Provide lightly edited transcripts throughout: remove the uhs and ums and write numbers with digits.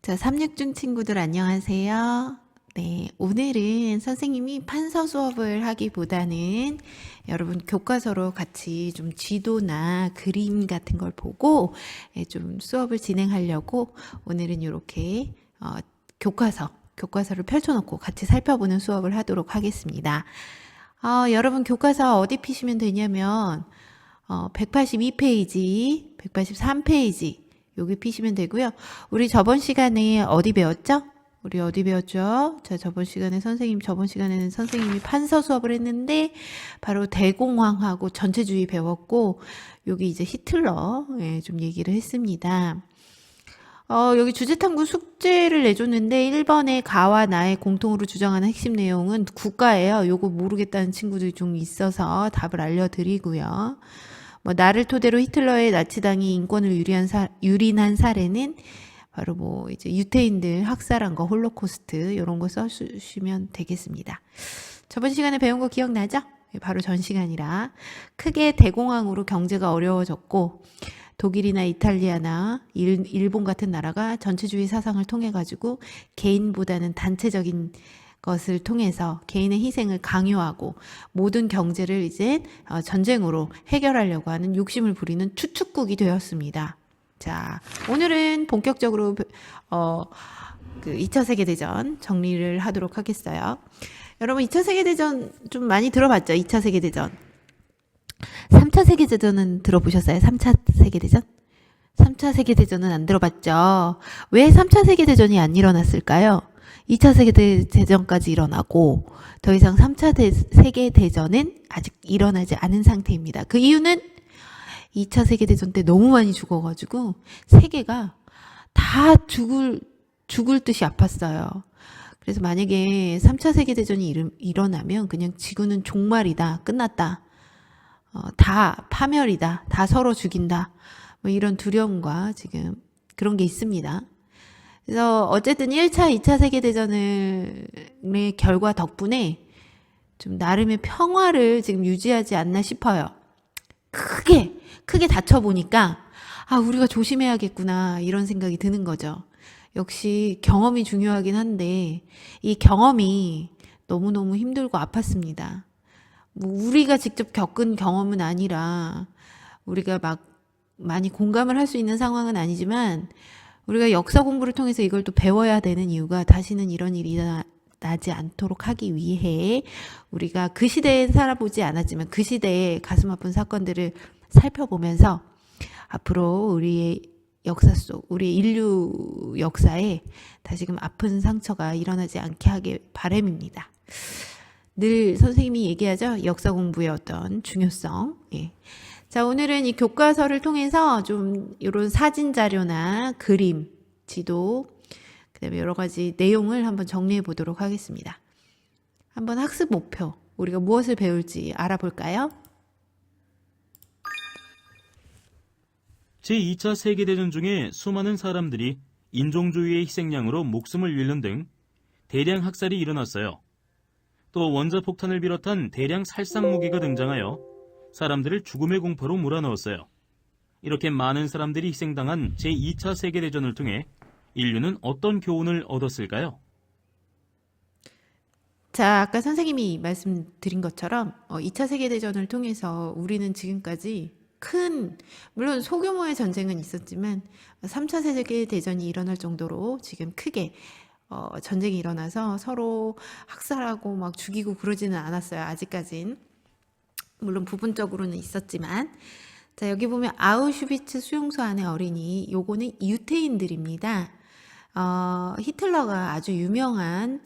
자, 369 친구들 안녕하세요. 네, 오늘은 선생님이 판서 수업을 하기보다는 여러분 교과서로 같이 좀 지도나 그림 같은 걸 보고 좀 수업을 진행하려고 오늘은 이렇게 교과서를 펼쳐놓고 같이 살펴보는 수업을 하도록 하겠습니다. 여러분 교과서 어디 피시면 되냐면 182페이지, 183페이지 여기 피시면 되고요. 우리 저번 시간에 어디 배웠죠? 우리 어디 배웠죠? 자, 저번 시간에는 선생님이 판서 수업을 했는데 바로 대공황하고 전체주의 배웠고 여기 이제 히틀러 좀 얘기를 했습니다. 여기 주제탐구 숙제를 내줬는데 1번에 가와 나의 공통으로 주장하는 핵심 내용은 국가예요. 요거 모르겠다는 친구들이 좀 있어서 답을 알려드리고요. 나를 토대로 히틀러의 나치당이 인권을 유린한 사례는 바로 이제 유태인들 학살한 거, 홀로코스트 이런 거 써주시면 되겠습니다. 저번 시간에 배운 거 기억나죠? 바로 전 시간이라 크게 대공황으로 경제가 어려워졌고 독일이나 이탈리아나 일본 같은 나라가 전체주의 사상을 통해 가지고 개인보다는 단체적인 것을 통해서 개인의 희생을 강요하고 모든 경제를 이제 전쟁으로 해결하려고 하는 욕심을 부리는 추축국이 되었습니다. 자, 오늘은 본격적으로 그 2차 세계대전 정리를 하도록 하겠어요. 여러분 2차 세계대전 좀 많이 들어봤죠? 2차 세계대전. 3차 세계대전은 들어보셨어요? 3차 세계대전? 3차 세계대전은 안 들어봤죠? 왜 3차 세계대전이 안 일어났을까요? 2차 세계대전까지 일어나고 더 이상 3차 세계대전은 아직 일어나지 않은 상태입니다. 그 이유는 2차 세계대전 때 너무 많이 죽어가지고 세계가 다 죽을 듯이 아팠어요. 그래서 만약에 3차 세계대전이 일어나면 그냥 지구는 종말이다, 끝났다, 다 파멸이다, 다 서로 죽인다, 이런 두려움과 지금 그런 게 있습니다. 그래서 어쨌든 1차, 2차 세계대전의 결과 덕분에 좀 나름의 평화를 지금 유지하지 않나 싶어요. 크게 다쳐보니까 우리가 조심해야겠구나 이런 생각이 드는 거죠. 역시 경험이 중요하긴 한데 이 경험이 너무너무 힘들고 아팠습니다. 우리가 직접 겪은 경험은 아니라 우리가 막 많이 공감을 할 수 있는 상황은 아니지만 우리가 역사 공부를 통해서 이걸 또 배워야 되는 이유가 다시는 이런 일이 나지 않도록 하기 위해 우리가 그 시대에 살아보지 않았지만 그 시대의 가슴 아픈 사건들을 살펴보면서 앞으로 우리의 역사 속, 우리 인류 역사에 다시금 아픈 상처가 일어나지 않게 하길 바람입니다. 늘 선생님이 얘기하죠. 역사 공부의 어떤 중요성. 예. 자, 오늘은 이 교과서를 통해서 좀 이런 사진 자료나 그림, 지도, 그다음에 여러 가지 내용을 한번 정리해 보도록 하겠습니다. 한번 학습 목표, 우리가 무엇을 배울지 알아볼까요? 제2차 세계대전 중에 수많은 사람들이 인종주의의 희생양으로 목숨을 잃는 등 대량 학살이 일어났어요. 또 원자폭탄을 비롯한 대량 살상 무기가 등장하여 사람들을 죽음의 공포로 몰아넣었어요. 이렇게 많은 사람들이 희생당한 제2차 세계대전을 통해 인류는 어떤 교훈을 얻었을까요? 자, 아까 선생님이 말씀드린 것처럼 2차 세계대전을 통해서 우리는 지금까지 물론 소규모의 전쟁은 있었지만 3차 세계대전이 일어날 정도로 지금 크게 전쟁이 일어나서 서로 학살하고 막 죽이고 그러지는 않았어요. 아직까진. 물론 부분적으로는 있었지만. 자, 여기 보면 아우슈비츠 수용소 안의 어린이, 요거는 유태인들입니다. 히틀러가 아주 유명한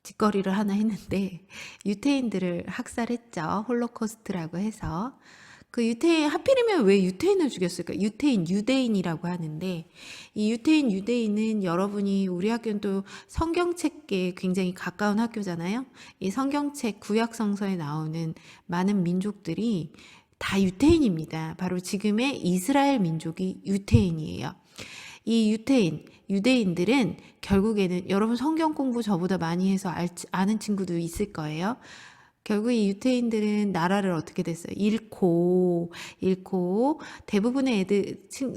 짓거리를 하나 했는데 유태인들을 학살했죠. 홀로코스트라고 해서. 그 하필이면 왜 유태인을 죽였을까? 유대인이라고 하는데 이 유대인은 여러분이 우리 학교는 또 성경책에 굉장히 가까운 학교잖아요. 이 성경책 구약성서에 나오는 많은 민족들이 다 유태인입니다. 바로 지금의 이스라엘 민족이 유태인이에요. 이 유대인들은 결국에는 여러분 성경 공부 저보다 많이 해서 아는 친구도 있을 거예요. 결국 이 유태인들은 나라를 어떻게 됐어요? 잃고 대부분의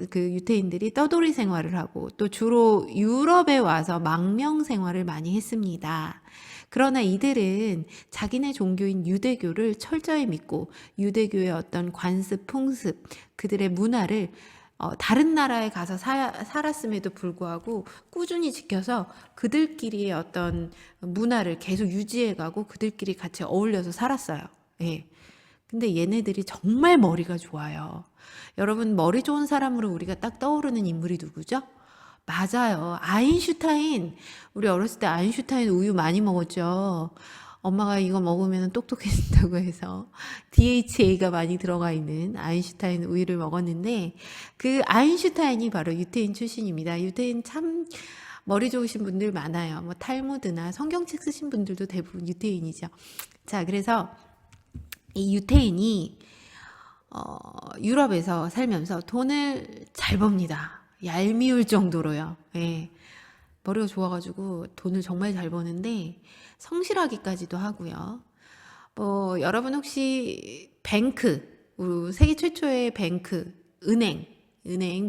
그 유태인들이 떠돌이 생활을 하고 또 주로 유럽에 와서 망명 생활을 많이 했습니다. 그러나 이들은 자기네 종교인 유대교를 철저히 믿고 유대교의 어떤 관습, 풍습, 그들의 문화를 다른 나라에 가서 살았음에도 불구하고 꾸준히 지켜서 그들끼리의 어떤 문화를 계속 유지해가고 그들끼리 같이 어울려서 살았어요. 예. 근데 얘네들이 정말 머리가 좋아요. 여러분, 머리 좋은 사람으로 우리가 딱 떠오르는 인물이 누구죠? 맞아요. 아인슈타인. 우리 어렸을 때 아인슈타인 우유 많이 먹었죠. 엄마가 이거 먹으면 똑똑해진다고 해서 DHA가 많이 들어가 있는 아인슈타인 우유를 먹었는데 그 아인슈타인이 바로 유태인 출신입니다. 유태인 참 머리 좋으신 분들 많아요. 뭐 탈무드나 성경책 쓰신 분들도 대부분 유태인이죠. 자, 그래서 이 유태인이 유럽에서 살면서 돈을 잘 법니다. 얄미울 정도로요. 예. 머리가 좋아가지고 돈을 정말 잘 버는데 성실하기까지도 하고요. 여러분 혹시 세계 최초의 은행,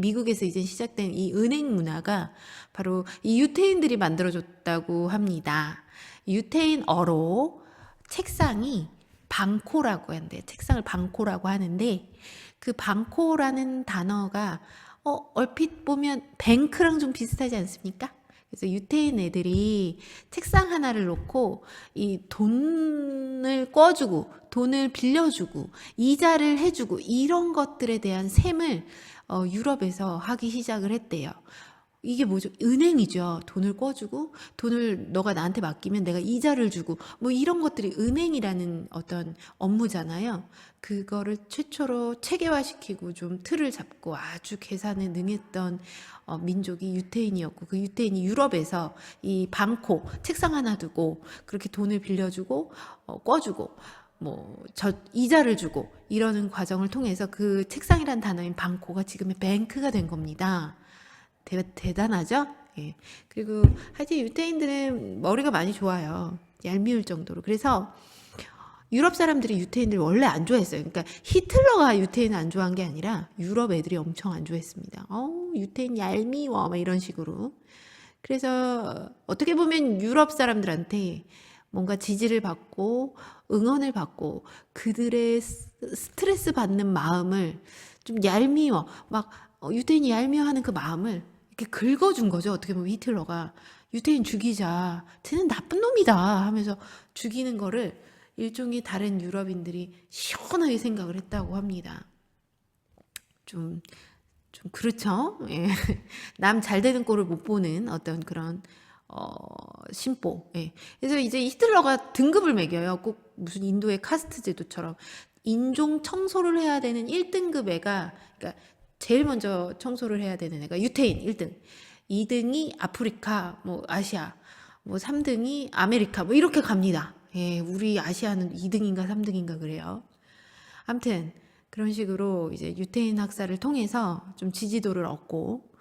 미국에서 이제 시작된 이 은행 문화가 바로 이 유태인들이 만들어줬다고 합니다. 유태인어로 책상이 방코라고 하는데, 책상을 방코라고 하는데, 그 방코라는 단어가 얼핏 보면 뱅크랑 좀 비슷하지 않습니까? 그래서 유태인 애들이 책상 하나를 놓고 이 돈을 꿔주고 돈을 빌려주고 이자를 해주고 이런 것들에 대한 셈을 유럽에서 하기 시작을 했대요. 이게 뭐죠? 은행이죠. 돈을 꿔주고 돈을 너가 나한테 맡기면 내가 이자를 주고 뭐 이런 것들이 은행이라는 어떤 업무잖아요. 그거를 최초로 체계화시키고 좀 틀을 잡고 아주 계산에 능했던 민족이 유태인이었고 그 유태인이 유럽에서 이 방코 책상 하나 두고 그렇게 돈을 빌려주고 꿔주고 이자를 주고 이러는 과정을 통해서 그 책상이란 단어인 방코가 지금의 뱅크가 된 겁니다. 대단하죠? 예. 그리고 하여튼 유태인들은 머리가 많이 좋아요. 얄미울 정도로. 그래서 유럽 사람들이 유태인들 원래 안 좋아했어요. 그러니까 히틀러가 유태인을 안 좋아한 게 아니라 유럽 애들이 엄청 안 좋아했습니다. 유태인 얄미워 막 이런 식으로. 그래서 어떻게 보면 유럽 사람들한테 뭔가 지지를 받고 응원을 받고 그들의 스트레스 받는 마음을 좀 얄미워 유태인이 얄미워하는 그 마음을 이렇게 긁어준 거죠. 어떻게 보면 히틀러가 유태인 죽이자. 쟤는 나쁜 놈이다 하면서 죽이는 거를 일종의 다른 유럽인들이 시원하게 생각을 했다고 합니다. 좀 그렇죠. 예. 남 잘 되는 꼴을 못 보는 어떤 그런 심보. 예. 그래서 이제 히틀러가 등급을 매겨요. 꼭 무슨 인도의 카스트 제도처럼 인종 청소를 해야 되는 1등급 애가 그러니까 제일 먼저 청소를 해야 되는 애가 유태인 1등, 2등이 아프리카, 아시아, 3등이 아메리카, 이렇게 갑니다. 예, 우리 아시아는 2등인가 3등인가 그래요. 아무튼 그런 식으로 이제 유태인 학살을 통해서 좀 지지도를 얻고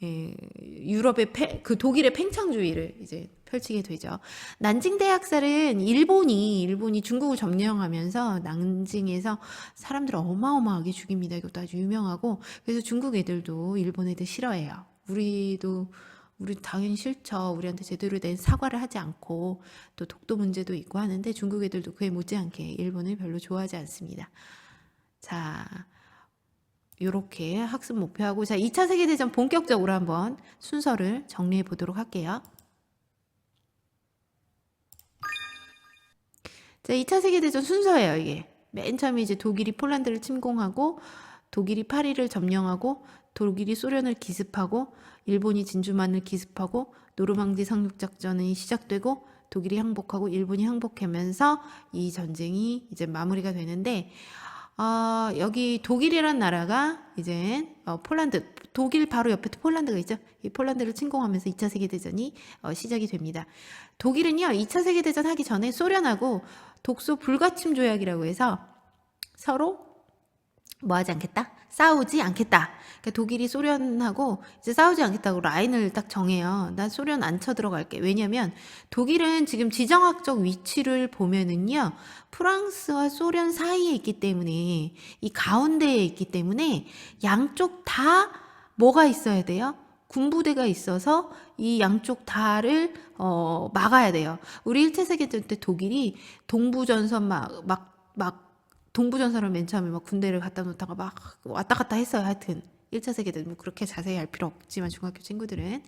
예, 유럽의 그 독일의 팽창주의를 이제 펼치게 되죠. 난징 대학살은 일본이 중국을 점령하면서 난징에서 사람들을 어마어마하게 죽입니다. 이것도 아주 유명하고 그래서 중국 애들도 일본 애들 싫어해요. 우리 당연히 싫죠. 우리한테 제대로 된 사과를 하지 않고 또 독도 문제도 있고 하는데 중국 애들도 그에 못지않게 일본을 별로 좋아하지 않습니다. 자, 요렇게 학습 목표하고 자 2차 세계대전 본격적으로 한번 순서를 정리해 보도록 할게요. 자, 2차 세계대전 순서예요, 이게. 맨 처음에 이제 독일이 폴란드를 침공하고 독일이 파리를 점령하고 독일이 소련을 기습하고 일본이 진주만을 기습하고 노르망디 상륙작전이 시작되고 독일이 항복하고 일본이 항복하면서 이 전쟁이 이제 마무리가 되는데 여기 독일이란 나라가 이제 독일 바로 옆에 폴란드가 있죠. 이 폴란드를 침공하면서 2차 세계대전이 시작이 됩니다. 독일은요, 2차 세계대전 하기 전에 소련하고 독소 불가침 조약이라고 해서 서로 뭐 하지 않겠다? 싸우지 않겠다. 그러니까 독일이 소련하고 이제 싸우지 않겠다고 라인을 딱 정해요. 난 소련 안 쳐들어갈게. 왜냐면 독일은 지금 지정학적 위치를 보면은요, 프랑스와 소련 사이에 있기 때문에, 이 가운데에 있기 때문에 양쪽 다 뭐가 있어야 돼요? 군부대가 있어서 이 양쪽 다를 막아야 돼요. 우리 1차 세계대전 때 독일이 동부전선 막 동부전선을 맨 처음에 막 군대를 갖다 놓다가 막 왔다 갔다 했어요. 하여튼 1차 세계대전 뭐 그렇게 자세히 알 필요 없지만 중학교 친구들은,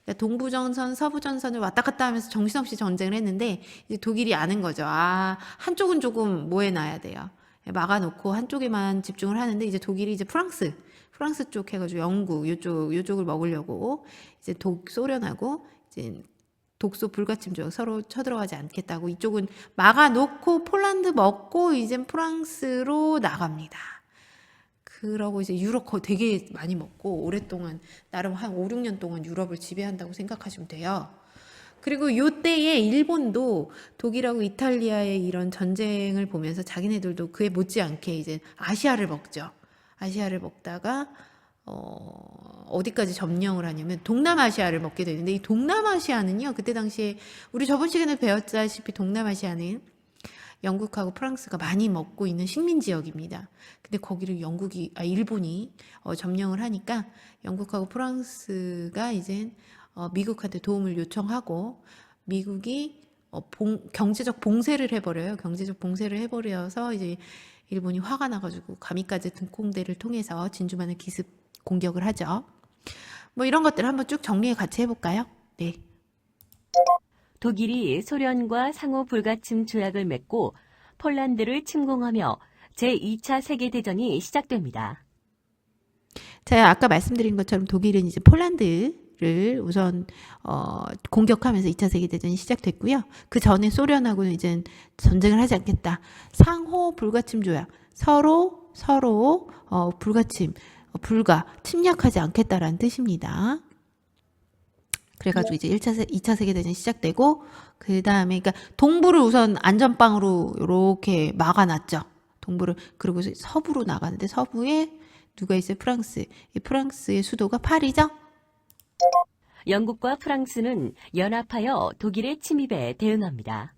그러니까 동부전선, 서부전선을 왔다 갔다 하면서 정신없이 전쟁을 했는데 이제 독일이 아는 거죠. 아, 한쪽은 조금 뭐 해놔야 돼요. 막아놓고 한쪽에만 집중을 하는데 이제 독일이 이제 프랑스 쪽 해가지고 영국 요쪽을 먹으려고 이제 소련하고 이제 독소 불가침 조약 서로 쳐들어가지 않겠다고 이쪽은 막아놓고 폴란드 먹고 이제 프랑스로 나갑니다. 그러고 이제 유럽 되게 많이 먹고 오랫동안 나름 한 5, 6년 동안 유럽을 지배한다고 생각하시면 돼요. 그리고 요때에 일본도 독일하고 이탈리아의 이런 전쟁을 보면서 자기네들도 그에 못지않게 이제 아시아를 먹죠. 아시아를 먹다가 어디까지 점령을 하냐면 동남아시아를 먹게 되는데, 이 동남아시아는요, 그때 당시에 우리 저번 시간에 배웠다시피 동남아시아는 영국하고 프랑스가 많이 먹고 있는 식민 지역입니다. 근데 거기를 일본이 점령을 하니까 영국하고 프랑스가 이제 미국한테 도움을 요청하고 미국이 경제적 봉쇄를 해버려요. 경제적 봉쇄를 해버려서 이제 일본이 화가 나가지고 가미까지 등콩대를 통해서 진주만을 기습 공격을 하죠. 뭐 이런 것들을 한번 쭉 정리해 같이 해볼까요? 네. 독일이 소련과 상호 불가침 조약을 맺고 폴란드를 침공하며 제2차 세계대전이 시작됩니다. 자, 아까 말씀드린 것처럼 독일은 이제 폴란드를 우선 공격하면서 2차 세계대전이 시작됐고요. 그 전에 소련하고는 이제 전쟁을 하지 않겠다. 상호 불가침 조약, 서로 불가침, 침략하지 않겠다라는 뜻입니다. 그래가지고 이제 2차 세계대전이 시작되고, 그 다음에, 그러니까 동부를 우선 안전빵으로 이렇게 막아놨죠. 동부를. 그리고 서부로 나가는데 서부에 누가 있어요? 프랑스. 이 프랑스의 수도가 파리죠? 영국과 프랑스는 연합하여 독일의 침입에 대응합니다.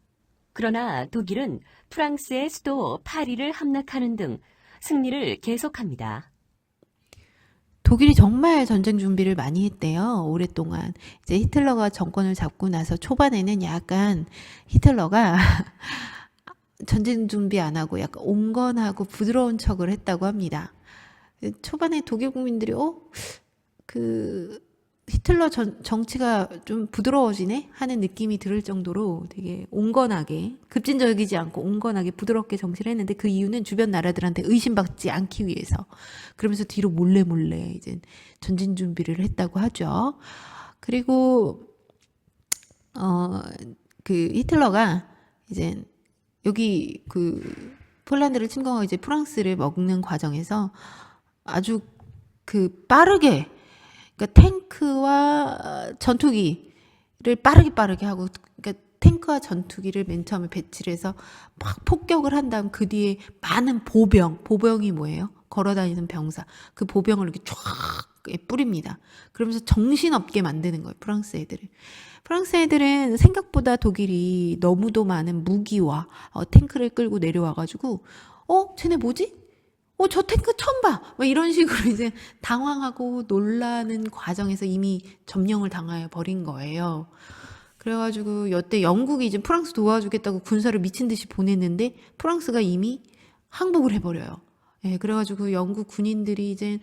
그러나 독일은 프랑스의 수도 파리를 함락하는 등 승리를 계속합니다. 독일이 정말 전쟁 준비를 많이 했대요. 오랫동안. 이제 히틀러가 정권을 잡고 나서 초반에는 약간 히틀러가 전쟁 준비 안 하고 약간 온건하고 부드러운 척을 했다고 합니다. 초반에 독일 국민들이 히틀러 정치가 좀 부드러워지네 하는 느낌이 들을 정도로 되게 온건하게, 급진적이지 않고 온건하게 부드럽게 정치를 했는데, 그 이유는 주변 나라들한테 의심받지 않기 위해서. 그러면서 뒤로 몰래 이제 전진 준비를 했다고 하죠. 그리고 히틀러가 이제 여기 폴란드를 침공하고 이제 프랑스를 먹는 과정에서 아주 빠르게, 그러니까 탱크와 전투기를 빠르게 하고, 그러니까 탱크와 전투기를 맨 처음에 배치를 해서 막 폭격을 한 다음 그 뒤에 많은 보병이 뭐예요? 걸어다니는 병사. 그 보병을 이렇게 쫙 뿌립니다. 그러면서 정신없게 만드는 거예요, 프랑스 애들을. 프랑스 애들은 생각보다 독일이 너무도 많은 무기와 탱크를 끌고 내려와가지고, 쟤네 뭐지? 저 탱크 처음 봐! 막 이런 식으로 이제 당황하고 놀라는 과정에서 이미 점령을 당해 버린 거예요. 그래가지고 여태 영국이 이제 프랑스 도와주겠다고 군사를 미친 듯이 보냈는데 프랑스가 이미 항복을 해버려요. 예, 그래가지고 영국 군인들이 이제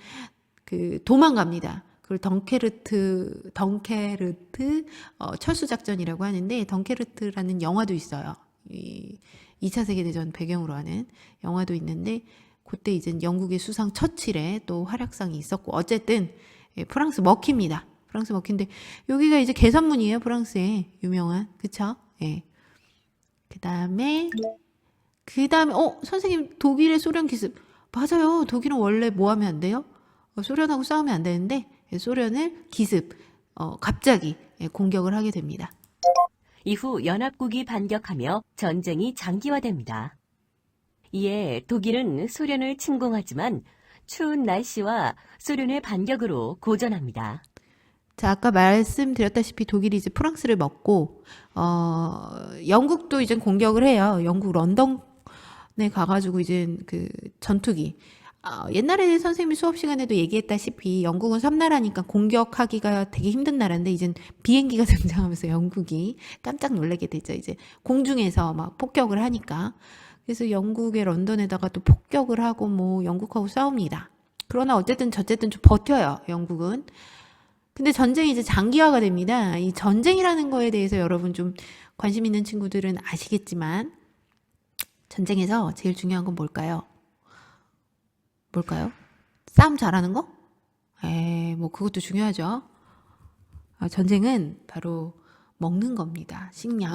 도망갑니다. 그리고 덩케르트 철수 작전이라고 하는데, 덩케르트라는 영화도 있어요. 2차 세계대전 배경으로 하는 영화도 있는데, 그때 이제 영국의 수상 처칠에 또 활약상이 있었고, 어쨌든 프랑스 먹힙니다. 프랑스 먹힌데 여기가 이제 개선문이에요. 프랑스의 유명한, 그쵸? 예. 그다음에 선생님, 독일의 소련 기습. 맞아요. 독일은 원래 뭐 하면 안 돼요? 소련하고 싸우면 안 되는데 소련을 갑자기 공격을 하게 됩니다. 이후 연합국이 반격하며 전쟁이 장기화됩니다. 이에 독일은 소련을 침공하지만 추운 날씨와 소련의 반격으로 고전합니다. 자, 아까 말씀드렸다시피 독일이 이제 프랑스를 먹고, 영국도 이제 공격을 해요. 영국 런던에 가가지고 이제 그 전투기. 옛날에 선생님이 수업 시간에도 얘기했다시피 영국은 섬나라니까 공격하기가 되게 힘든 나라인데 이젠 비행기가 등장하면서 영국이 깜짝 놀라게 되죠. 이제 공중에서 막 폭격을 하니까. 그래서 영국의 런던에다가 또 폭격을 하고 뭐 영국하고 싸웁니다. 그러나 어쨌든 저쨌든 좀 버텨요, 영국은. 근데 전쟁이 이제 장기화가 됩니다. 이 전쟁이라는 거에 대해서 여러분 좀 관심 있는 친구들은 아시겠지만 전쟁에서 제일 중요한 건 뭘까요? 뭘까요? 싸움 잘하는 거? 뭐 그것도 중요하죠. 전쟁은 바로 먹는 겁니다. 식량.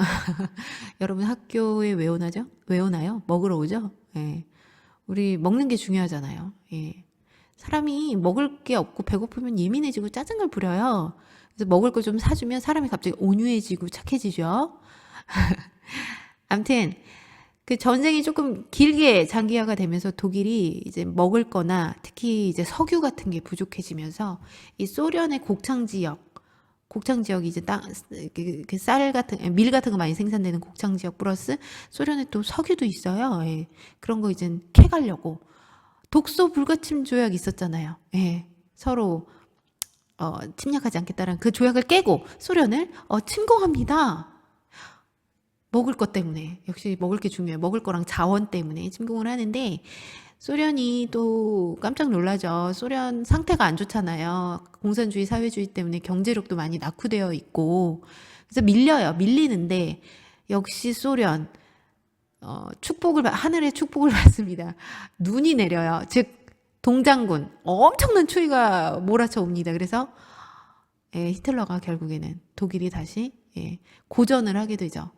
여러분 학교에 왜 오나죠? 왜 오나요? 먹으러 오죠? 예. 우리 먹는 게 중요하잖아요. 예. 사람이 먹을 게 없고 배고프면 예민해지고 짜증을 부려요. 그래서 먹을 거 좀 사주면 사람이 갑자기 온유해지고 착해지죠. 아무튼 그 전쟁이 조금 길게 장기화가 되면서 독일이 이제 먹을 거나 특히 이제 석유 같은 게 부족해지면서 이 소련의 곡창 지역이 이제 쌀 같은, 밀 같은 거 많이 생산되는 곡창 지역 플러스 소련에 또 석유도 있어요. 예. 그런 거 이제 캐가려고. 독소 불가침 조약이 있었잖아요. 예. 서로, 침략하지 않겠다는 그 조약을 깨고 소련을, 침공합니다. 먹을 것 때문에. 역시 먹을 게 중요해요. 먹을 거랑 자원 때문에 침공을 하는데, 소련이 또 깜짝 놀라죠. 소련 상태가 안 좋잖아요. 공산주의, 사회주의 때문에 경제력도 많이 낙후되어 있고. 그래서 밀리는데, 역시 소련, 하늘의 축복을 받습니다. 눈이 내려요. 즉, 동장군. 엄청난 추위가 몰아쳐 옵니다. 그래서, 히틀러가 결국에는 독일이 다시, 고전을 하게 되죠.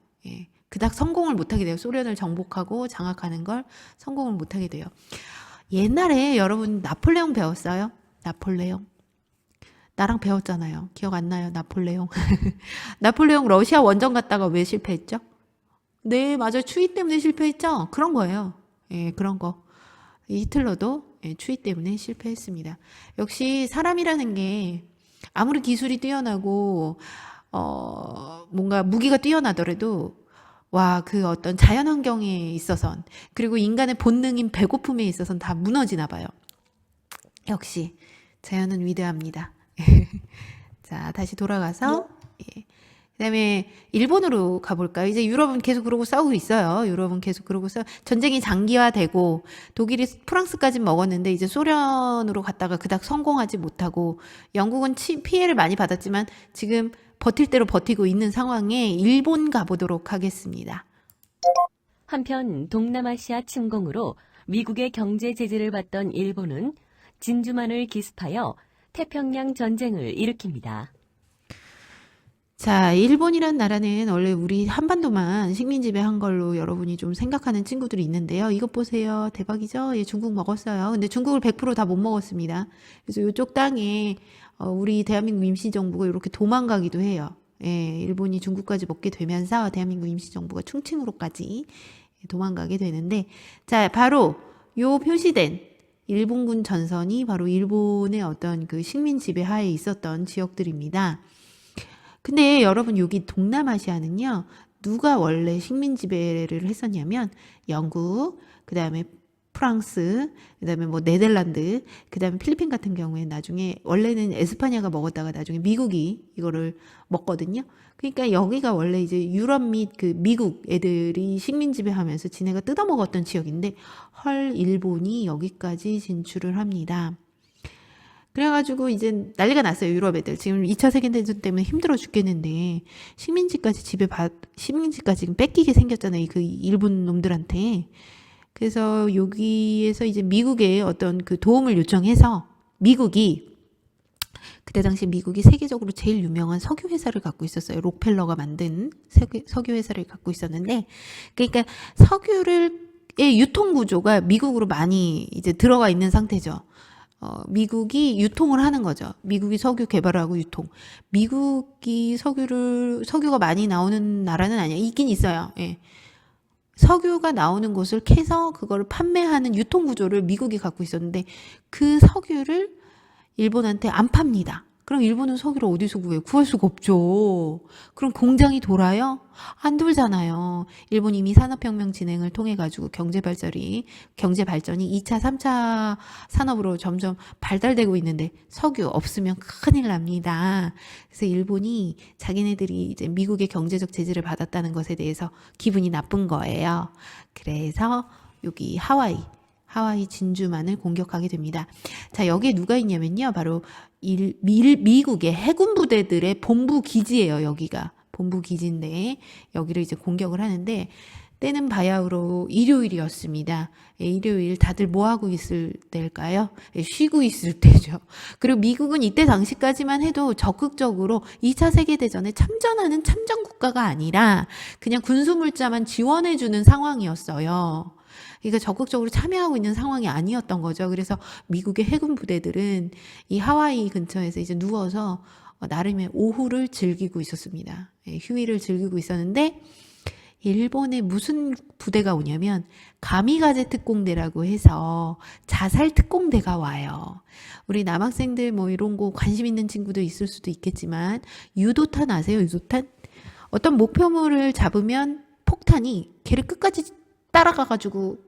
그닥 성공을 못하게 돼요. 소련을 정복하고 장악하는 걸 성공을 못하게 돼요. 옛날에 여러분 나폴레옹 배웠어요? 나폴레옹. 나랑 배웠잖아요. 기억 안 나요? 나폴레옹. 나폴레옹 러시아 원정 갔다가 왜 실패했죠? 네, 맞아요. 추위 때문에 실패했죠? 그런 거예요. 그런 거. 이 히틀러도 추위 때문에 실패했습니다. 역시 사람이라는 게 아무리 기술이 뛰어나고 뭔가 무기가 뛰어나더라도 그 어떤 자연 환경에 있어선 그리고 인간의 본능인 배고픔에 있어선 다 무너지나 봐요. 역시 자연은 위대합니다. 자, 다시 돌아가서 그다음에 일본으로 가볼까요? 이제 유럽은 계속 그러고 싸우고 있어요. 유럽은 계속 그러고 전쟁이 장기화되고 독일이 프랑스까지 먹었는데 이제 소련으로 갔다가 그닥 성공하지 못하고 영국은 피해를 많이 받았지만 지금 버틸 대로 버티고 있는 상황에 일본 가보도록 하겠습니다. 한편 동남아시아 침공으로 미국의 경제 제재를 받던 일본은 진주만을 기습하여 태평양 전쟁을 일으킵니다. 자, 일본이란 나라는 원래 우리 한반도만 식민 지배한 걸로 여러분이 좀 생각하는 친구들이 있는데요. 이것 보세요. 대박이죠? 중국 먹었어요. 근데 중국을 100% 다 못 먹었습니다. 그래서 이쪽 땅에 우리 대한민국 임시정부가 이렇게 도망가기도 해요. 일본이 중국까지 먹게 되면서 대한민국 임시정부가 충칭으로까지 도망가게 되는데, 자, 바로 요 표시된 일본군 전선이 바로 일본의 어떤 그 식민 지배 하에 있었던 지역들입니다. 근데 여러분 여기 동남아시아는요, 누가 원래 식민 지배를 했었냐면 영국, 그 다음에 프랑스, 그 다음에 뭐 네덜란드, 그 다음에 필리핀 같은 경우에 나중에 원래는 에스파냐가 먹었다가 나중에 미국이 이거를 먹거든요. 그러니까 여기가 원래 이제 유럽 및 그 미국 애들이 식민 지배하면서 지네가 뜯어먹었던 지역인데 일본이 여기까지 진출을 합니다. 그래가지고 이제 난리가 났어요. 유럽 애들. 지금 2차 세계대전 때문에 힘들어 죽겠는데 식민지까지 지금 뺏기게 생겼잖아요. 그 일본 놈들한테. 그래서 여기에서 이제 미국의 어떤 그 도움을 요청해서 그때 당시 미국이 세계적으로 제일 유명한 석유 회사를 갖고 있었어요. 록펠러가 만든 석유 회사를 갖고 있었는데, 그러니까 석유의 유통 구조가 미국으로 많이 이제 들어가 있는 상태죠. 미국이 유통을 하는 거죠. 미국이 석유 개발하고 유통. 미국이 석유가 많이 나오는 나라는 아니야. 있긴 있어요. 석유가 나오는 곳을 캐서 그거를 판매하는 유통 구조를 미국이 갖고 있었는데 그 석유를 일본한테 안 팝니다. 그럼 일본은 석유를 어디서 구해요? 구할 수가 없죠. 그럼 공장이 돌아요? 안 돌잖아요. 일본이 이미 산업혁명 진행을 통해 가지고 경제 발전이 2차, 3차 산업으로 점점 발달되고 있는데 석유 없으면 큰일 납니다. 그래서 일본이 자기네들이 이제 미국의 경제적 제재를 받았다는 것에 대해서 기분이 나쁜 거예요. 그래서 여기 하와이 진주만을 공격하게 됩니다. 자, 여기에 누가 있냐면요. 바로 미국의 해군 부대들의 본부 기지예요. 여기가 본부 기지인데 여기를 이제 공격을 하는데 때는 바야흐로 일요일이었습니다. 일요일 다들 뭐 하고 있을 때일까요? 쉬고 있을 때죠. 그리고 미국은 이때 당시까지만 해도 적극적으로 2차 세계대전에 참전하는 참전 국가가 아니라 그냥 군수물자만 지원해주는 상황이었어요. 그러니까 적극적으로 참여하고 있는 상황이 아니었던 거죠. 그래서 미국의 해군 부대들은 이 하와이 근처에서 이제 누워서 나름의 오후를 즐기고 있었습니다. 휴일을 즐기고 있었는데 일본에 무슨 부대가 오냐면 가미가제 특공대라고 해서 자살 특공대가 와요. 우리 남학생들 뭐 이런 거 관심 있는 친구도 있을 수도 있겠지만 유도탄 아세요? 유도탄? 어떤 목표물을 잡으면 폭탄이 걔를 끝까지 따라가가지고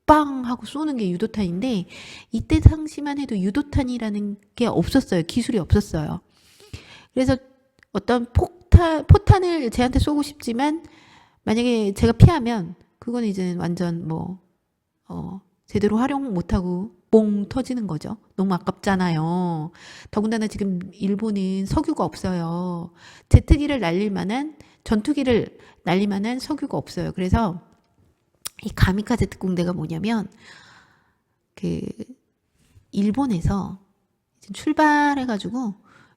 빵 하고 쏘는 게 유도탄인데 이때 당시만 해도 유도탄이라는 게 없었어요. 기술이 없었어요. 그래서 어떤 포탄을 쟤한테 쏘고 싶지만 만약에 제가 피하면 그건 이제 완전 제대로 활용 못하고 뽕 터지는 거죠. 너무 아깝잖아요. 더군다나 지금 일본은 석유가 없어요. 제트기를 날릴 만한 전투기를 날릴 만한 석유가 없어요. 그래서 이 가미카제 특공대가 뭐냐면 일본에서 출발해가지고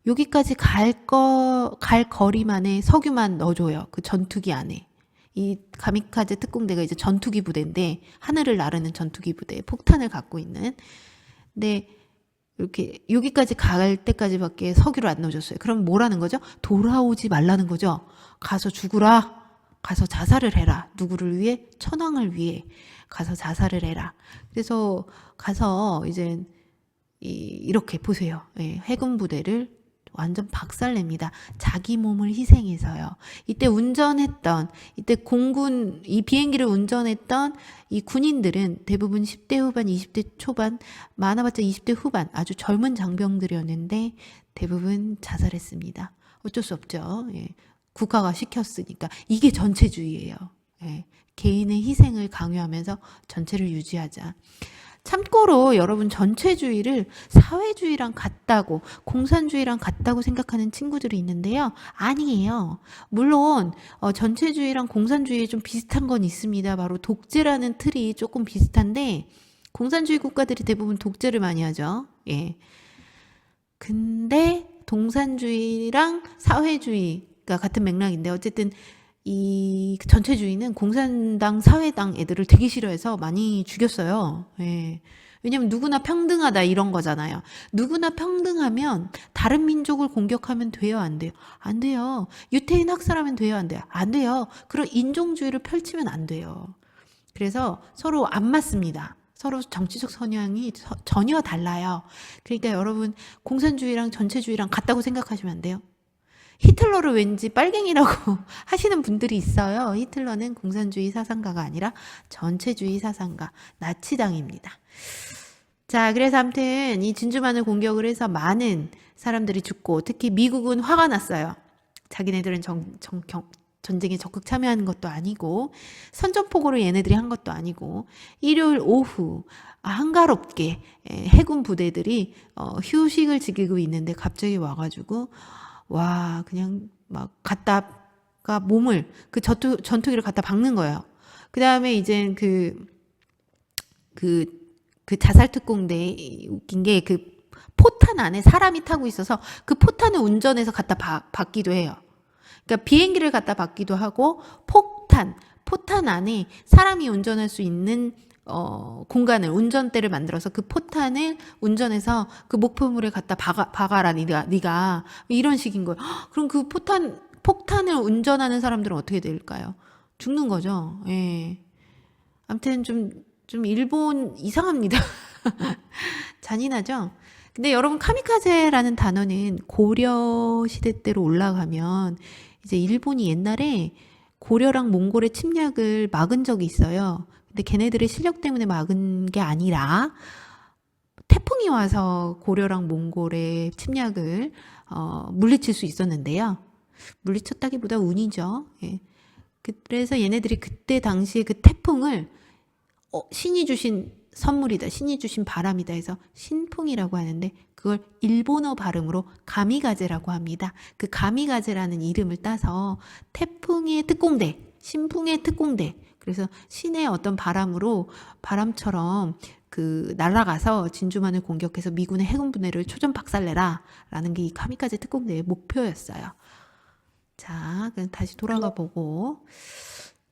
여기까지 갈 거리만의 석유만 넣어줘요. 그 전투기 안에. 이 가미카제 특공대가 이제 전투기 부대인데 하늘을 나르는 전투기 부대, 폭탄을 갖고 있는. 근데 이렇게 여기까지 갈 때까지밖에 석유를 안 넣어줬어요. 그럼 뭐라는 거죠? 돌아오지 말라는 거죠. 가서 죽으라. 가서 자살을 해라. 누구를 위해? 천황을 위해 가서 자살을 해라. 그래서 가서 이제 이렇게 보세요. 해군 부대를 완전 박살냅니다. 자기 몸을 희생해서요. 이때 공군 이 비행기를 운전했던 이 군인들은 대부분 10대 후반, 20대 초반, 많아봤자 20대 후반 아주 젊은 장병들이었는데 대부분 자살했습니다. 어쩔 수 없죠. 국가가 시켰으니까. 이게 전체주의예요. 개인의 희생을 강요하면서 전체를 유지하자. 참고로 여러분 전체주의를 사회주의랑 같다고, 공산주의랑 같다고 생각하는 친구들이 있는데요. 아니에요. 물론 전체주의랑 공산주의에 좀 비슷한 건 있습니다. 바로 독재라는 틀이 조금 비슷한데 공산주의 국가들이 대부분 독재를 많이 하죠. 근데 동산주의랑 사회주의가 같은 맥락인데 어쨌든 이 전체주의는 공산당, 사회당 애들을 되게 싫어해서 많이 죽였어요. 왜냐면 누구나 평등하다 이런 거잖아요. 누구나 평등하면 다른 민족을 공격하면 돼요, 안 돼요? 안 돼요. 유태인 학살하면 돼요, 안 돼요? 안 돼요. 그런 인종주의를 펼치면 안 돼요. 그래서 서로 안 맞습니다. 서로 정치적 성향이 전혀 달라요. 그러니까 여러분 공산주의랑 전체주의랑 같다고 생각하시면 안 돼요. 히틀러를 왠지 빨갱이라고 하시는 분들이 있어요. 히틀러는 공산주의 사상가가 아니라 전체주의 사상가, 나치당입니다. 자, 그래서 아무튼 이 진주만을 공격을 해서 많은 사람들이 죽고 특히 미국은 화가 났어요. 자기네들은 전쟁에 적극 참여하는 것도 아니고 선전포고를 얘네들이 한 것도 아니고 일요일 오후 한가롭게 해군 부대들이 휴식을 즐기고 있는데 갑자기 와가지고 와, 그냥 막 갖다가 몸을 그 전투기를 갖다 박는 거예요. 그 다음에 이제 그 자살 특공대 웃긴 게 그 포탄 안에 사람이 타고 있어서 그 포탄을 운전해서 갖다 박기도 해요. 그러니까 비행기를 갖다 박기도 하고 포탄 안에 사람이 운전할 수 있는 공간을 운전대를 만들어서 그 포탄을 운전해서 그 목표물에 갖다 박아라 네가 이런 식인 거예요. 그럼 그 폭탄을 운전하는 사람들은 어떻게 될까요? 죽는 거죠. 아무튼 좀 일본 이상합니다. 잔인하죠? 근데 여러분, 카미카제라는 단어는 고려 시대 때로 올라가면 이제 일본이 옛날에 고려랑 몽골의 침략을 막은 적이 있어요. 근데 걔네들의 실력 때문에 막은 게 아니라 태풍이 와서 고려랑 몽골의 침략을 물리칠 수 있었는데요. 물리쳤다기보다 운이죠. 예. 그래서 얘네들이 그때 당시에 그 태풍을 신이 주신 선물이다, 신이 주신 바람이다 해서 신풍이라고 하는데 그걸 일본어 발음으로 가미가제라고 합니다. 그 가미가제라는 이름을 따서 태풍의 특공대, 신풍의 특공대, 그래서 신의 어떤 바람으로 바람처럼 그 날아가서 진주만을 공격해서 미군의 해군 부대를 초전 박살내라 라는 게 이 카미카제 특공대의 목표였어요. 자, 그럼 다시 돌아가 보고.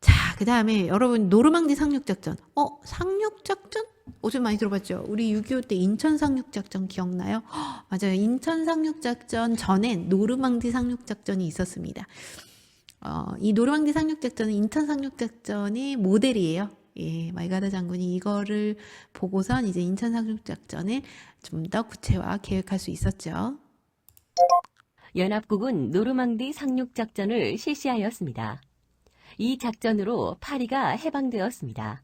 자, 그 다음에 여러분, 노르망디 상륙작전. 상륙작전? 어제 많이 들어봤죠? 우리 6.25 때 인천 상륙작전 기억나요? 맞아요. 인천 상륙작전 전엔 노르망디 상륙작전이 있었습니다. 이 노르망디 상륙작전은 인천 상륙작전의 모델이에요. 예, 마이가다 장군이 이거를 보고선 이제 인천 상륙작전을 좀 더 구체화 계획할 수 있었죠. 연합국은 노르망디 상륙작전을 실시하였습니다. 이 작전으로 파리가 해방되었습니다.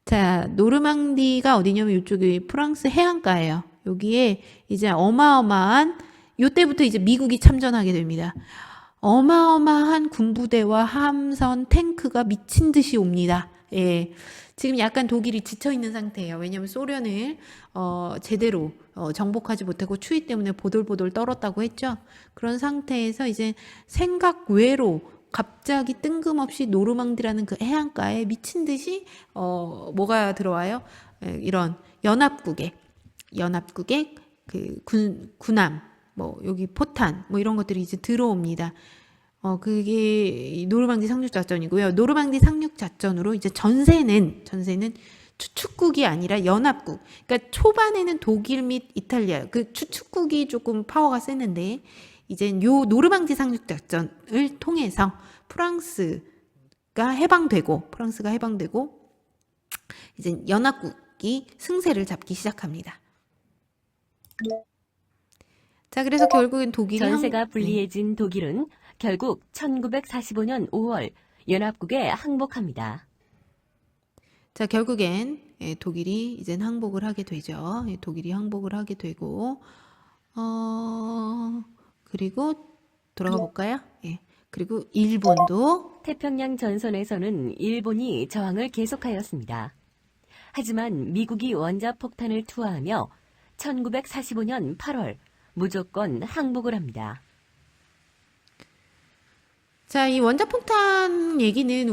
자, 노르망디가 어디냐면 이쪽이 프랑스 해안가예요. 여기에 이제 어마어마한, 요때부터 이제 미국이 참전하게 됩니다. 어마어마한 군부대와 함선, 탱크가 미친 듯이 옵니다. 예. 지금 약간 독일이 지쳐 있는 상태예요. 왜냐면 소련을 제대로 정복하지 못하고 추위 때문에 보돌보돌 떨었다고 했죠. 그런 상태에서 이제 생각 외로 갑자기 뜬금없이 노르망디라는 그 해안가에 미친 듯이 뭐가 들어와요? 이런 연합국의 그 군함, 뭐 여기 포탄, 뭐 이런 것들이 이제 들어옵니다. 그게 노르망디 상륙작전이고요. 노르망디 상륙작전으로 이제 전세는 추축국이 아니라 연합국. 그러니까 초반에는 독일 및 이탈리아, 그 추축국이 조금 파워가 셌는데, 이제 요 노르망디 상륙작전을 통해서 프랑스가 해방되고, 이제 연합국이 승세를 잡기 시작합니다. 자, 그래서 결국엔 독일이 전세가 불리해진 독일은 결국 1945년 5월 연합국에 항복합니다. 자, 결국엔 독일이 이젠 항복을 하게 되죠. 독일이 항복을 하게 되고, 그리고 돌아가 볼까요? 예. 그리고 일본도 태평양 전선에서는 일본이 저항을 계속하였습니다. 하지만 미국이 원자폭탄을 투하하며 1945년 8월 무조건 항복을 합니다. 자, 이 원자폭탄 얘기는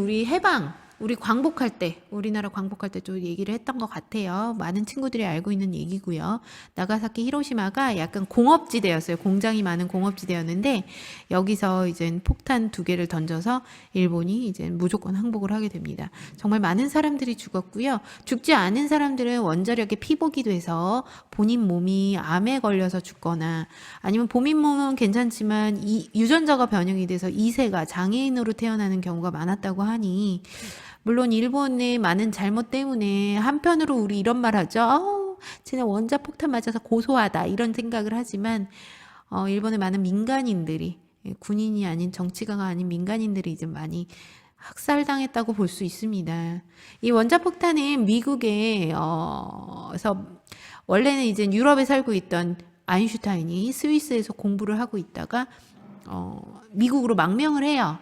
우리 광복할 때, 우리나라 광복할 때 좀 얘기를 했던 것 같아요. 많은 친구들이 알고 있는 얘기고요. 나가사키, 히로시마가 약간 공업지대였어요. 공장이 많은 공업지대였는데, 여기서 이제 폭탄 2개를 던져서 일본이 이제 무조건 항복을 하게 됩니다. 정말 많은 사람들이 죽었고요. 죽지 않은 사람들은 원자력에 피복이 돼서 본인 몸이 암에 걸려서 죽거나, 아니면 본인 몸은 괜찮지만 유전자가 변형이 돼서 2세가 장애인으로 태어나는 경우가 많았다고 하니, 물론 일본의 많은 잘못 때문에 한편으로 우리 이런 말 하죠. 쟤네 원자폭탄 맞아서 고소하다 이런 생각을 하지만 일본의 많은 민간인들이, 군인이 아닌 정치가가 아닌 민간인들이 이제 많이 학살당했다고 볼 수 있습니다. 이 원자폭탄은 미국에서 원래는 이제 유럽에 살고 있던 아인슈타인이 스위스에서 공부를 하고 있다가 미국으로 망명을 해요.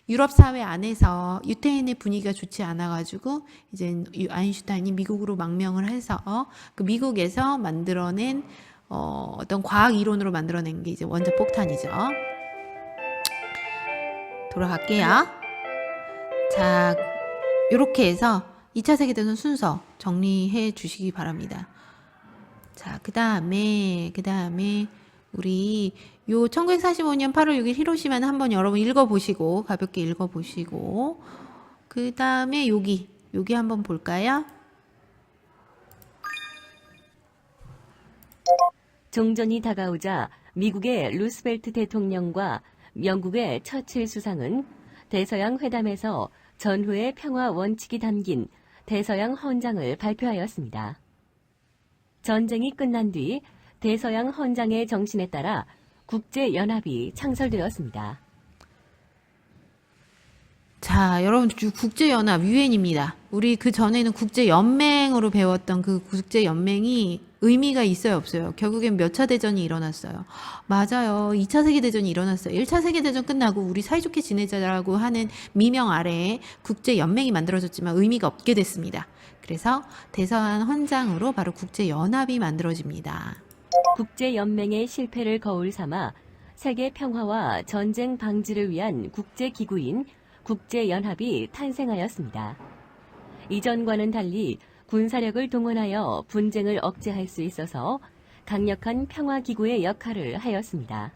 유럽 사회 안에서 유태인의 분위기가 좋지 않아가지고 이제 아인슈타인이 미국으로 망명을 해서 그 미국에서 만들어낸 어떤 과학 이론으로 만들어낸 게 이제 원자폭탄이죠. 돌아갈게요. 자, 이렇게 해서 2차 세계대전 순서 정리해 주시기 바랍니다. 자, 그 다음에 우리 요 1945년 8월 6일 히로시마는 한번 여러분 읽어보시고, 가볍게 읽어보시고, 그 다음에 여기 한번 볼까요? 종전이 다가오자 미국의 루스벨트 대통령과 영국의 처칠 수상은 대서양 회담에서 전후의 평화 원칙이 담긴 대서양 헌장을 발표하였습니다. 전쟁이 끝난 뒤 대서양 헌장의 정신에 따라 국제연합이 창설되었습니다. 자, 여러분, 국제연합, 유엔입니다. 우리 그 전에는 국제연맹으로 배웠던 그 국제연맹이 의미가 있어요, 없어요? 결국엔 몇 차 대전이 일어났어요. 맞아요. 2차 세계대전이 일어났어요. 1차 세계대전 끝나고 우리 사이좋게 지내자라고 하는 미명 아래에 국제연맹이 만들어졌지만 의미가 없게 됐습니다. 그래서 대서양 헌장으로 바로 국제연합이 만들어집니다. 국제연맹의 실패를 거울 삼아 세계 평화와 전쟁 방지를 위한 국제기구인 국제연합이 탄생하였습니다. 이전과는 달리 군사력을 동원하여 분쟁을 억제할 수 있어서 강력한 평화기구의 역할을 하였습니다.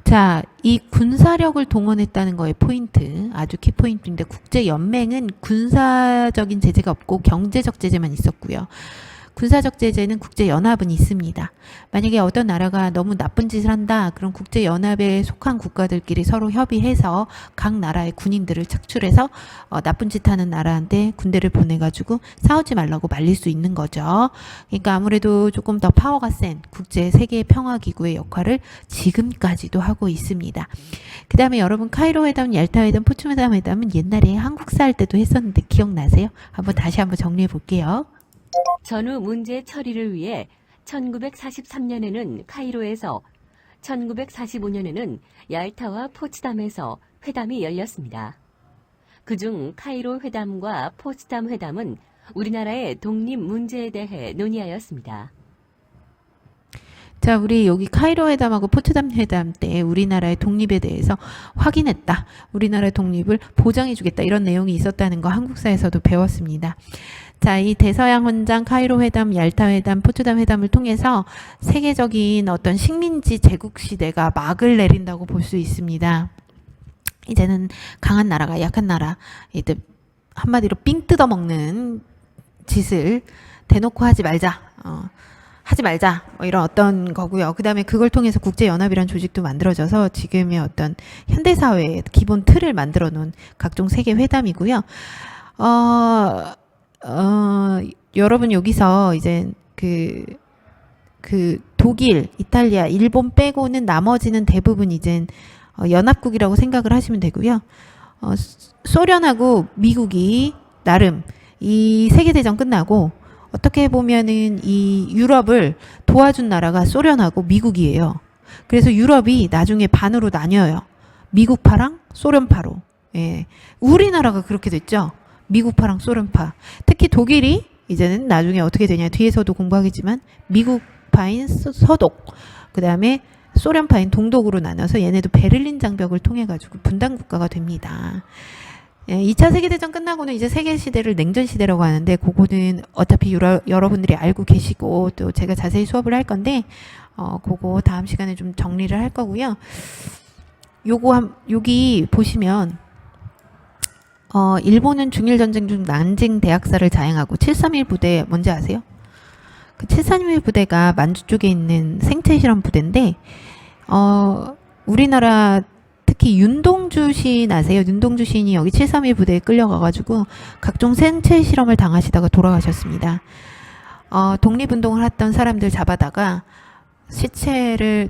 자, 이 군사력을 동원했다는 거의 포인트, 아주 키포인트인데 국제연맹은 군사적인 제재가 없고 경제적 제재만 있었고요. 군사적 제재는 국제연합은 있습니다. 만약에 어떤 나라가 너무 나쁜 짓을 한다, 그럼 국제연합에 속한 국가들끼리 서로 협의해서 각 나라의 군인들을 착출해서 나쁜 짓 하는 나라한테 군대를 보내가지고 싸우지 말라고 말릴 수 있는 거죠. 그러니까 아무래도 조금 더 파워가 센 국제 세계 평화기구의 역할을 지금까지도 하고 있습니다. 그 다음에 여러분 카이로 회담, 얄타 회담, 포츠담 회담은 옛날에 한국사 할 때도 했었는데 기억나세요? 다시 한번 정리해 볼게요. 전후 문제 처리를 위해 1943년에는 카이로에서 1945년에는 얄타와 포츠담에서 회담이 열렸습니다. 그중 카이로 회담과 포츠담 회담은 우리나라의 독립 문제에 대해 논의하였습니다. 자, 우리 여기 카이로 회담하고 포츠담 회담 때 우리나라의 독립에 대해서 확인했다. 우리나라의 독립을 보장해주겠다. 이런 내용이 있었다는 거 한국사에서도 배웠습니다. 자, 이 대서양 헌장, 카이로 회담, 얄타 회담, 포츠담 회담을 통해서 세계적인 어떤 식민지 제국 시대가 막을 내린다고 볼 수 있습니다. 이제는 강한 나라가 약한 나라, 이제 한마디로 삥 뜯어먹는 짓을 대놓고 하지 말자. 뭐 이런 어떤 거고요. 그 다음에 그걸 통해서 국제연합이라는 조직도 만들어져서 지금의 어떤 현대사회의 기본 틀을 만들어 놓은 각종 세계 회담이고요. 여러분 여기서 이제 그 독일, 이탈리아, 일본 빼고는 나머지는 대부분 이제 연합국이라고 생각을 하시면 되고요. 소련하고 미국이 나름 이 세계대전 끝나고 어떻게 보면은 이 유럽을 도와준 나라가 소련하고 미국이에요. 그래서 유럽이 나중에 반으로 나뉘어요. 미국파랑 소련파로. 예. 우리나라가 그렇게 됐죠. 미국파랑 소련파. 특히 독일이 이제는 나중에 어떻게 되냐. 뒤에서도 공부하겠지만 미국파인 서독, 그 다음에 소련파인 동독으로 나눠서 얘네도 베를린 장벽을 통해 가지고 분단 국가가 됩니다. 2차 세계대전 끝나고는 이제 세계시대를 냉전시대라고 하는데 그거는 어차피 여러분들이 알고 계시고 또 제가 자세히 수업을 할 건데 그거 다음 시간에 좀 정리를 할 거고요. 여기 보시면 일본은 중일전쟁 중 난징 대학살을 자행하고 731 부대 뭔지 아세요? 그 731 부대가 만주 쪽에 있는 생체 실험 부대인데 우리나라 특히 윤동주 시인 아세요? 윤동주 시인이 여기 731 부대에 끌려가가지고 각종 생체 실험을 당하시다가 돌아가셨습니다. 독립운동을 했던 사람들 잡아다가 시체를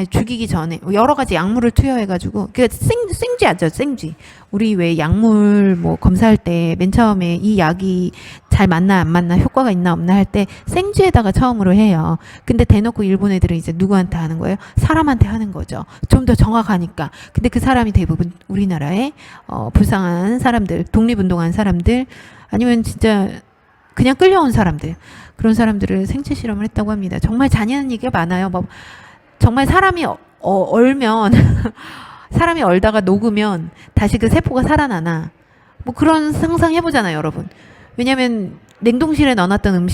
죽이기 전에 여러 가지 약물을 투여해가지고 그 생쥐 아죠, 생쥐. 우리 왜 약물 뭐 검사할 때 맨 처음에 이 약이 잘 맞나 안 맞나 효과가 있나 없나 할 때 생쥐에다가 처음으로 해요. 근데 대놓고 일본 애들은 이제 누구한테 하는 거예요? 사람한테 하는 거죠. 좀 더 정확하니까. 근데 그 사람이 대부분 우리나라의 불쌍한 사람들, 독립운동한 사람들 아니면 진짜 그냥 끌려온 사람들, 그런 사람들을 생체 실험을 했다고 합니다. 정말 잔인한 얘기가 많아요. 뭐 정말 사람이 얼면 사람이 얼다가 녹으면 다시 그 세포가 살아나나 뭐 그런 상상 해보잖아요, 여러분. 왜냐면 냉동실에 넣어놨던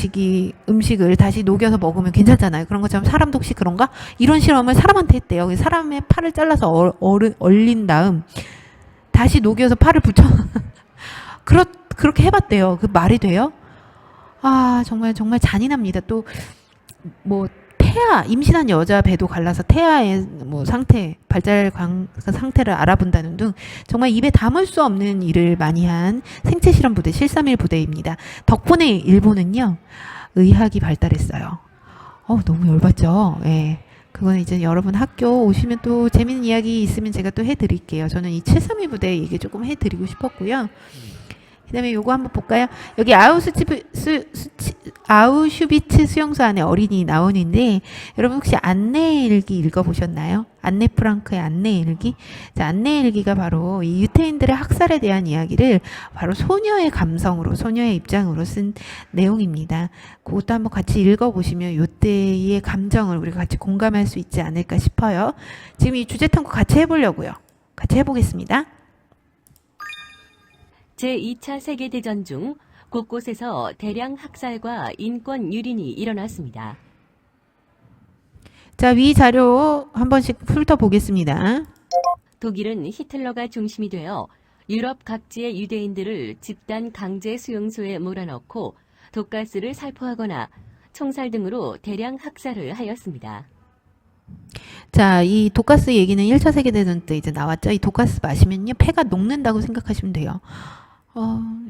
음식을 다시 녹여서 먹으면 괜찮잖아요. 그런 것처럼 사람도 혹시 그런가? 이런 실험을 사람한테 했대요. 사람의 팔을 잘라서 얼린 다음 다시 녹여서 팔을 붙여 그렇게 해봤대요. 그 말이 돼요? 아, 정말 잔인합니다. 또 뭐 태아, 임신한 여자 배도 갈라서 태아의 뭐 상태, 상태를 알아본다는 등 정말 입에 담을 수 없는 일을 많이 한 생체 실험 부대 731 부대입니다. 덕분에 일본은요, 의학이 발달했어요. 너무 열받죠? 예. 그거는 이제 여러분 학교 오시면 또 재밌는 이야기 있으면 제가 또 해드릴게요. 저는 이 731 부대 얘기 조금 해드리고 싶었고요. 그 다음에 요거 한번 볼까요? 여기 아우슈비츠 수용소 안에 어린이 나오는데, 여러분 혹시 안내일기 읽어보셨나요? 안네 프랑크의 안내일기? 자, 안내일기가 바로 이 유태인들의 학살에 대한 이야기를 바로 소녀의 감성으로, 소녀의 입장으로 쓴 내용입니다. 그것도 한번 같이 읽어보시면 요때의 감정을 우리가 같이 공감할 수 있지 않을까 싶어요. 지금 이 주제 탐구 같이 해보려고요. 같이 해보겠습니다. 제2차 세계대전 중 곳곳에서 대량 학살과 인권 유린이 일어났습니다. 자, 위 자료 한 번씩 훑어보겠습니다. 독일은 히틀러가 중심이 되어 유럽 각지의 유대인들을 집단 강제 수용소에 몰아넣고 독가스를 살포하거나 총살 등으로 대량 학살을 하였습니다. 자, 이 독가스 얘기는 1차 세계대전 때 이제 나왔죠. 이 독가스 마시면요, 폐가 녹는다고 생각하시면 돼요.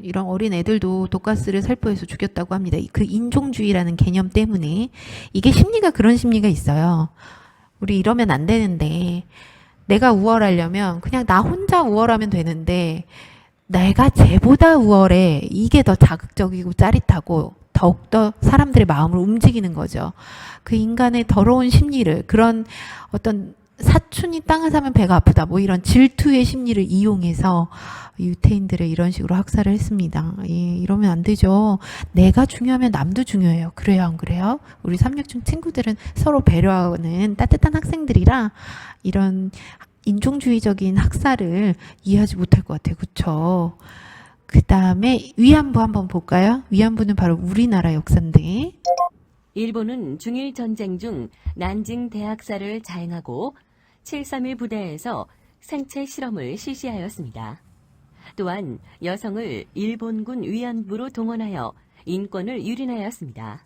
이런 어린 애들도 독가스를 살포해서 죽였다고 합니다. 그 인종주의라는 개념 때문에. 이게 심리가 그런 심리가 있어요. 우리 이러면 안 되는데, 내가 우월하려면 그냥 나 혼자 우월하면 되는데, 내가 쟤보다 우월해. 이게 더 자극적이고 짜릿하고 더욱더 사람들의 마음을 움직이는 거죠. 그 인간의 더러운 심리를, 그런 어떤 사촌이 땅을 사면 배가 아프다, 뭐 이런 질투의 심리를 이용해서 유태인들을 이런 식으로 학살을 했습니다. 예, 이러면 안 되죠. 내가 중요하면 남도 중요해요. 그래요, 안 그래요? 우리 368 친구들은 서로 배려하는 따뜻한 학생들이라 이런 인종주의적인 학살을 이해하지 못할 것 같아요. 그쵸? 그 다음에 위안부 한번 볼까요? 위안부는 바로 우리나라 역사인데, 일본은 중일 전쟁 중 난징 대학살을 자행하고 731 부대에서 생체 실험을 실시하였습니다. 또한 여성을 일본군 위안부로 동원하여 인권을 유린하였습니다.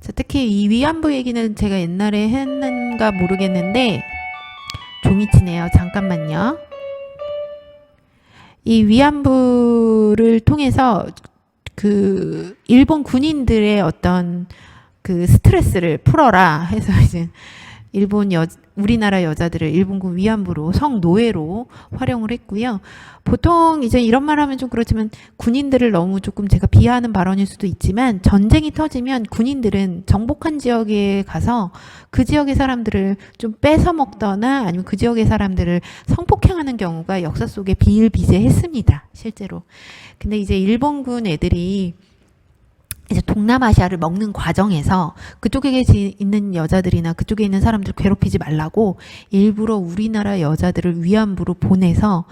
자, 특히 이 위안부 얘기는 제가 옛날에 했는가 모르겠는데 종이 치네요. 잠깐만요. 이 위안부를 통해서 그 일본 군인들의 어떤 그 스트레스를 풀어라 해서 이제 우리나라 여자들을 일본군 위안부로 성노예로 활용을 했고요. 보통 이제 이런 말 하면 좀 그렇지만 군인들을 너무 조금 제가 비하하는 발언일 수도 있지만, 전쟁이 터지면 군인들은 정복한 지역에 가서 그 지역의 사람들을 좀 뺏어 먹거나 아니면 그 지역의 사람들을 성폭행하는 경우가 역사 속에 비일비재했습니다. 실제로. 근데 이제 일본군 애들이 이제 동남아시아를 먹는 과정에서 그쪽에 있는 여자들이나 그쪽에 있는 사람들 괴롭히지 말라고 일부러 우리나라 여자들을 위안부로 보내서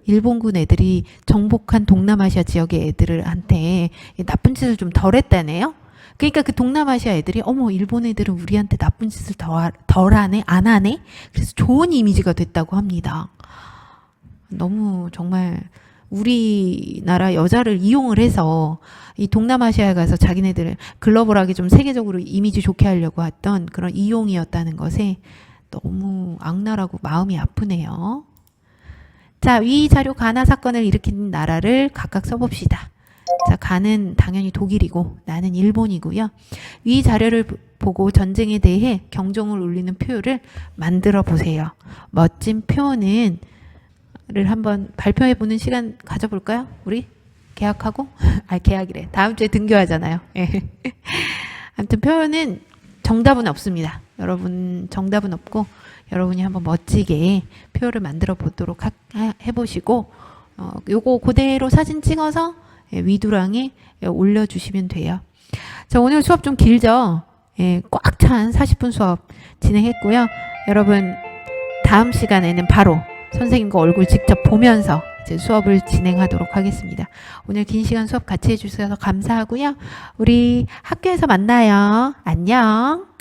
일본군 애들이 정복한 동남아시아 지역의 애들한테 나쁜 짓을 좀 덜 했다네요. 그러니까 그 동남아시아 애들이 어머, 일본 애들은 우리한테 나쁜 짓을 덜 하네? 안 하네? 그래서 좋은 이미지가 됐다고 합니다. 너무 정말 우리나라 여자를 이용을 해서 이 동남아시아에 가서 자기네들을 글로벌하게 좀 세계적으로 이미지 좋게 하려고 했던 그런 이용이었다는 것에 너무 악랄하고 마음이 아프네요. 자, 위 자료 가나 사건을 일으킨 나라를 각각 써봅시다. 자, 가는 당연히 독일이고 나는 일본이고요. 위 자료를 보고 전쟁에 대해 경종을 울리는 표를 만들어 보세요. 멋진 표는 를 한번 발표해보는 시간 가져볼까요? 우리? 계약하고? 계약이래. 다음 주에 등교하잖아요. 아무튼 표현은 정답은 없습니다. 여러분 정답은 없고 여러분이 한번 멋지게 표를 만들어 보도록 해보시고 요거 그대로 사진 찍어서 위두랑에 올려주시면 돼요. 자, 오늘 수업 좀 길죠? 꽉 찬 40분 수업 진행했고요. 여러분 다음 시간에는 바로 선생님과 얼굴 직접 보면서 이제 수업을 진행하도록 하겠습니다. 오늘 긴 시간 수업 같이 해주셔서 감사하고요. 우리 학교에서 만나요. 안녕.